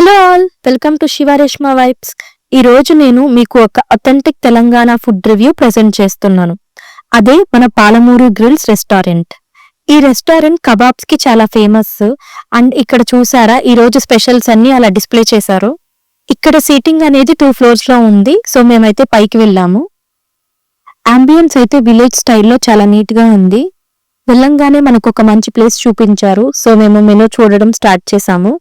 Hello all, welcome to Shiva Reshma vibes. ఈ రోజు నేను మీకు ఒక authentic Telangana food review present చేస్తున్నాను. అదే మన పాలమూరు గ్రిల్స్ రెస్టారెంట్. ఈ రెస్టారెంట్ కబాబ్స్ కి చాలా ఫేమస్. అండ్ ఇక్కడ చూసారా, ఈ రోజు స్పెషల్స్ అన్ని అలా డిస్ప్లే చేశారు. ఇక్కడ సీటింగ్ అనేది 2 floors లో ఉంది. సో మేమైతే పైకి వెళ్ళాము. అంబియన్స్ అయితే విలేజ్ స్టైల్లో చాలా నీట్ గా ఉంది. వెళ్ళంగానే మనకు ఒక మంచి ప్లేస్ చూపించారు. సో మేము మెనూ చూడడం స్టార్ట్ చేసాము.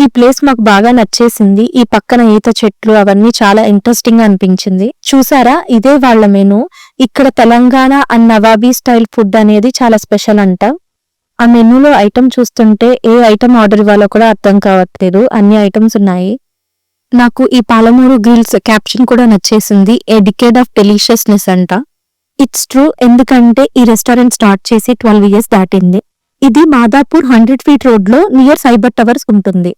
ఈ ప్లేస్ మాకు బాగా నచ్చేసింది. ఈ పక్కన ఈత చెట్లు అవన్నీ చాలా ఇంట్రెస్టింగ్ గా అనిపించింది. చూసారా, ఇదే వాళ్ళ మెనూ. ఇక్కడ Telangana and nawabi style food అనేది చాలా స్పెషల్ అంట. ఆ మెనూలో ఐటమ్ చూస్తుంటే ఏ ఐటమ్ ఆర్డర్ ఇవ్వాలో కూడా అర్థం కావట్లేదు, అన్ని ఐటమ్స్ ఉన్నాయి. నాకు ఈ పాలమూరు గ్రిల్స్ క్యాప్షన్ కూడా నచ్చేసింది, ఏ డికేడ్ ఆఫ్ డెలిషియస్నెస్ అంట. ఇట్స్ ట్రూ, ఎందుకంటే ఈ రెస్టారెంట్ స్టార్ట్ చేసి 12 years దాటింది. ఇది మాదాపూర్ 100 feet రోడ్ లో నియర్ సైబర్ టవర్స్ ఉంటుంది.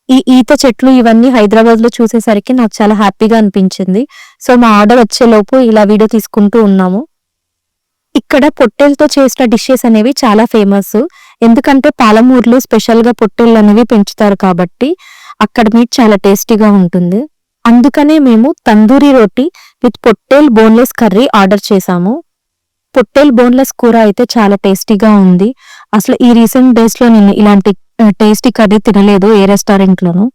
ఈ ఈత చెట్లు ఇవన్నీ హైదరాబాద్ లో చూసేసరికి నాకు చాలా హ్యాపీగా అనిపించింది. సో మా ఆర్డర్ వచ్చేలోపు ఇలా వీడియో తీసుకుంటూ ఉన్నాము. ఇక్కడ పొట్టేలతో చేసిన డిషెస్ అనేవి చాలా ఫేమస్. ఎందుకంటే పాలమూరులో స్పెషల్ గా పొట్టేళ్ళు అనేవి పెంచుతారు కాబట్టి అక్కడ మీట్ చాలా టేస్టీగా ఉంటుంది. అందుకనే మేము తందూరి రోటీ విత్ పొట్టేల్ బోన్లెస్ కర్రీ ఆర్డర్ చేశాము. పొట్టేల్ బోన్లెస్ కూర అయితే చాలా టేస్టీగా ఉంది. అసలు ఈ రీసెంట్ డేస్ లో నేను ఇలాంటి టేస్టీ కర్రీ తినలేదు ఏ రెస్టారెంట్ లోను.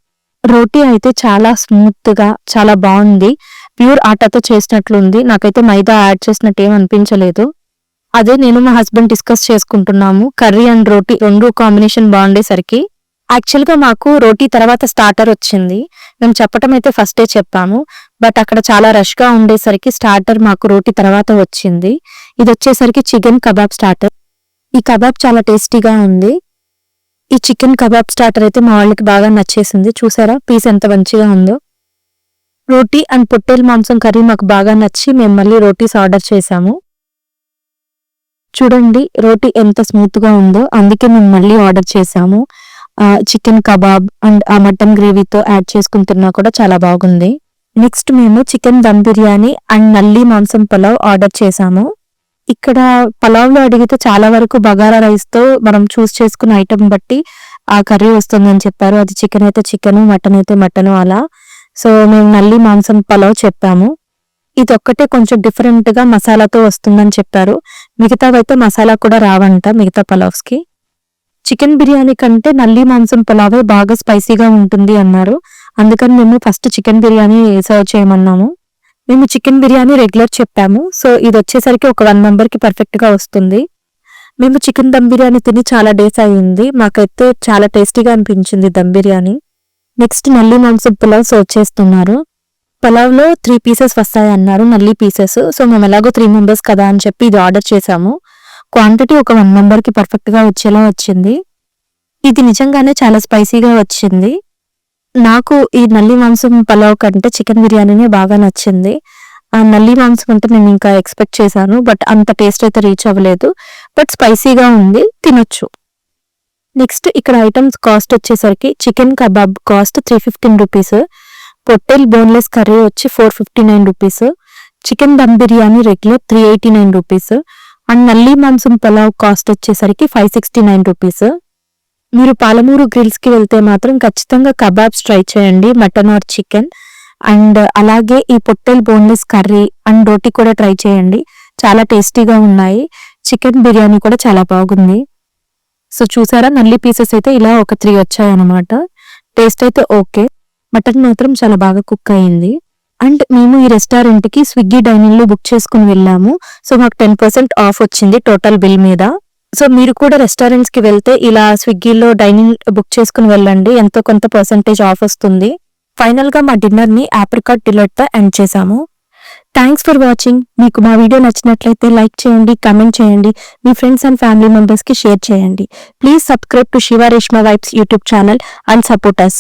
రోటీ అయితే చాలా స్మూత్ గా చాలా బాగుంది. ప్యూర్ ఆటాతో చేసినట్లుంది. నాకైతే మైదా యాడ్ చేసినట్టు ఏం అనిపించలేదు. అదే నేను మా హస్బెండ్ డిస్కస్ చేసుకుంటున్నాము, కర్రీ అండ్ రోటీ రెండు కాంబినేషన్ బాగుండేసరికి. యాక్చువల్ గా మాకు రోటీ తర్వాత స్టార్టర్ వచ్చింది. మేము చెప్పటం అయితే ఫస్టే చెప్పాము, బట్ అక్కడ చాలా రష్ గా ఉండేసరికి స్టార్టర్ మాకు రోటీ తర్వాత వచ్చింది. ఇది వచ్చేసరికి చికెన్ కబాబ్ స్టార్టర్. ఈ కబాబ్ చాలా టేస్టీగా ఉంది. ఈ చికెన్ కబాబ్ స్టార్టర్ అయితే మా వాళ్ళకి బాగా నచ్చేసింది. చూసారా పీస్ ఎంత మంచిగా ఉందో. రోటీ అండ్ పొట్టేల్ మాంసం కర్రీ మాకు బాగా నచ్చి మేము మళ్ళీ రోటీస్ ఆర్డర్ చేసాము. చూడండి రోటీ ఎంత స్మూత్ గా ఉందో, అందుకే మేము మళ్ళీ ఆర్డర్ చేసాము. చికెన్ కబాబ్ అండ్ ఆ మటన్ గ్రేవీతో యాడ్ చేసుకుని తిన్నా కూడా చాలా బాగుంది. నెక్స్ట్ మేము చికెన్ దమ్ బిర్యానీ అండ్ నల్లి మాంసం పులావ్ ఆర్డర్ చేసాము. ఇక్కడ పలావ్ లో అడిగితే చాలా వరకు బగారా రైస్ తో మనం చూస్ చేసుకున్న ఐటమ్ బట్టి ఆ కర్రీ వస్తుందని చెప్పారు. అది చికెన్ అయితే చికెన్, మటన్ అయితే మటన్ అలా. సో మేము నల్లి మాంసం పలావ్ చెప్పాము. ఇది ఒక్కటే కొంచెం డిఫరెంట్ గా మసాలాతో వస్తుందని చెప్పారు. మిగతావైతే మసాలా కూడా రావంట మిగతా పలావ్స్ కి. చికెన్ బిర్యానీ కంటే నల్లి మాంసం పులావే బాగా స్పైసీగా ఉంటుంది అన్నారు. అందుకని మేము ఫస్ట్ చికెన్ బిర్యానీ సర్వ్ చేయమన్నాము. మేము చికెన్ బిర్యానీ రెగ్యులర్ చెప్పాము. సో ఇది వచ్చేసరికి ఒక 1 member కి పర్ఫెక్ట్ గా వస్తుంది. మేము చికెన్ దమ్ బిర్యానీ తిని చాలా డేస్ అయ్యింది. మాకైతే చాలా టేస్టీగా అనిపించింది దమ్ బిర్యానీ. నెక్స్ట్ నల్లి మాంసం పులావ్ సర్వ్ చేస్తున్నారు. పులావ్ లో 3 pieces వస్తాయి అన్నారు, నల్లి పీసెస్. సో మేము ఎలాగో 3 members కదా అని చెప్పి ఇది ఆర్డర్ చేసాము. క్వాంటిటీ ఒక 1 member కి పర్ఫెక్ట్ గా వచ్చేలా వచ్చింది. ఇది నిజంగానే చాలా స్పైసీగా వచ్చింది. నాకు ఈ నల్లి మాంసం పలావ్ కంటే చికెన్ బిర్యానీనే బాగా నచ్చింది. ఆ నల్లి మాంసం అంటే నేను ఇంకా ఎక్స్పెక్ట్ చేశాను, బట్ అంత టేస్ట్ అయితే రీచ్ అవ్వలేదు. బట్ స్పైసీగా ఉంది, తినొచ్చు. నెక్స్ట్ ఇక్కడ ఐటమ్స్ కాస్ట్ వచ్చేసరికి చికెన్ కబాబ్ కాస్ట్ 315 rupees, పొట్టేల్ బోన్లెస్ కర్రీ వచ్చి 459 rupees, chicken dum biryani regular 389 rupees and నల్లి మాంసం పలావ్ కాస్ట్ వచ్చేసరికి 569 rupees. మీరు పాలమూరు గ్రిల్స్ కి వెళ్తే మాత్రం ఖచ్చితంగా కబాబ్స్ ట్రై చేయండి, మటన్ ఆర్ చికెన్. అండ్ అలాగే ఈ పొట్టేల్ బోన్లెస్ కర్రీ అండ్ రోటీ కూడా ట్రై చేయండి, చాలా టేస్టీగా ఉన్నాయి. చికెన్ బిర్యానీ కూడా చాలా బాగుంది. సో చూసారా, నల్లి పీసెస్ అయితే ఇలా ఒక 3 వచ్చాయన్నమాట. టేస్ట్ అయితే ఓకే, మటన్ మాత్రం చాలా బాగా కుక్ అయింది. అండ్ మేము ఈ రెస్టారెంట్ కి స్విగ్గీ డైనింగ్ లో బుక్ చేసుకుని వెళ్ళాము. సో మాకు 10% ఆఫ్ వచ్చింది టోటల్ బిల్ మీద. సో మీరు కూడా రెస్టారెంట్స్ కి వెళ్తే ఇలా స్విగ్గీలో డైనింగ్ బుక్ చేసుకుని వెళ్ళండి, ఎంతో కొంత పర్సెంటేజ్ ఆఫ్ వస్తుంది. ఫైనల్ గా మా డిన్నర్ ని ఆప్రికాట్ డిలైట్ తో ఎండ్ చేసాము. Thanks for watching. మీకు మా వీడియో నచ్చినట్లయితే లైక్ చేయండి, కమెంట్ చేయండి, మీ ఫ్రెండ్స్ అండ్ ఫ్యామిలీ మెంబర్స్ కి షేర్ చేయండి. Please subscribe to Shiva Reshma vibes YouTube channel and support us.